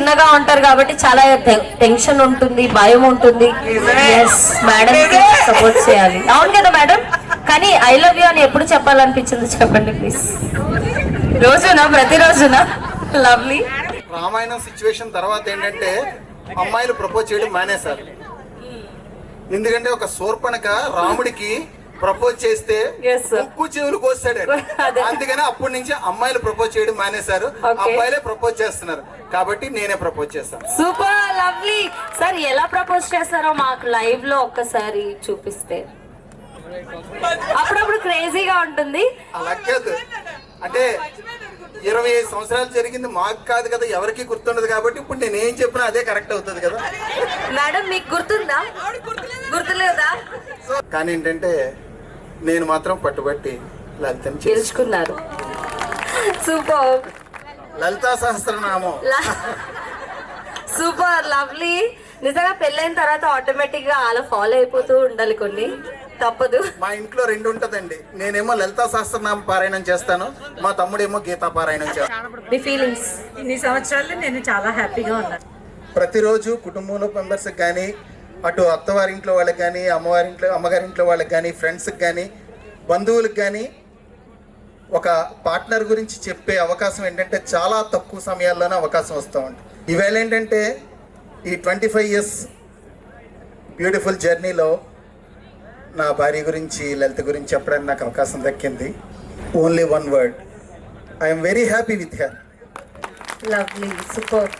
చిన్నగా ఉంటారు కాబట్టి చాలా టెన్షన్ ఉంటుంది, భయం ఉంటుంది. ఎస్ మేడం సపోర్ట్ చేయాలి. అవును కదా మేడం? కానీ ఐ లవ్ యూ అని ఎప్పుడు చెప్పాలనిపించింది చెప్పండి ప్లీజ్. రోజునా, ప్రతిరోజునా? లవ్లీ. రామాయణం సిచ్యువేషన్ తర్వాత ఏంటంటే అమ్మాయిలు ప్రపోజ్ చేయడం మానేశారు. ఎందుకంటే ఒక శూర్పణఖ రాముడికి ప్రపోజ్ చేస్తే ముక్కు చెవులు కోస్తాడు. అందుకని అప్పటి నుంచి అమ్మాయిలు ప్రపోజ్ చేయడం మానేశారు, అబ్బాయిలే ప్రపోజ్ చేస్తున్నారు. కాబట్టి నేనే ప్రపోజ్ చేస్తాను. Super, lovely. సార్ ఎలా ప్రపోజ్ చేస్తారో మాకు లైవ్ లో ఒక్కసారి చూపిస్తే అప్పుడప్పుడు క్రేజీగా ఉంటుంది. అలా కాదు అంటే 25 సంవత్సరాలు జరిగింది మాకు కాదు కదా, ఎవరికి గుర్తుండదు. కాబట్టి ఇప్పుడు నేను ఏం చెప్పినా అదే కరెక్ట్ అవుతుంది కదా. మేడం మీకు గుర్తుందా? గుర్తులేదా? కానీ ఏంటంటే నేను మాత్రం పట్టుబట్టి లలితని తెలుసుకున్నారు. Super. Lalitha Sahasranamam. Super, lovely. నిజంగా పెళ్ళైన తర్వాత ఆటోమేటిక్ గా అలా ఫాలో అయిపోతూ ఉండాలి, కొన్ని తప్పదు. మా ఇంట్లో 2 ఉంటదండి. నేనేమో లలితా సహస్రనామ పారాయణం చేస్తాను, మా తమ్ముడేమో గీతా పారాయణం చేస్తాను. మీ ఫీలింగ్స్? ఇన్ని సంవత్సరాలు నేను చాలా హ్యాపీగా ఉన్నాను. ప్రతిరోజు కుటుంబంలో మెంబర్స్కి కానీ, అటు అత్తవారింట్లో వాళ్ళకి కానీ, అమ్మగారింట్లో వాళ్ళకి కానీ, ఫ్రెండ్స్కి కానీ, బంధువులకు కానీ ఒక పార్ట్నర్ గురించి చెప్పే అవకాశం ఏంటంటే చాలా తక్కువ సమయాల్లోనే అవకాశం వస్తూ ఉంటుంది. ఈవేళ ఏంటంటే ఈ 25 years బ్యూటిఫుల్ జర్నీలో నా భార్య గురించి, లలిత గురించి చెప్పడానికి నాకు అవకాశం దక్కింది. Only 1 word, I'm very happy with her. Lovely, super.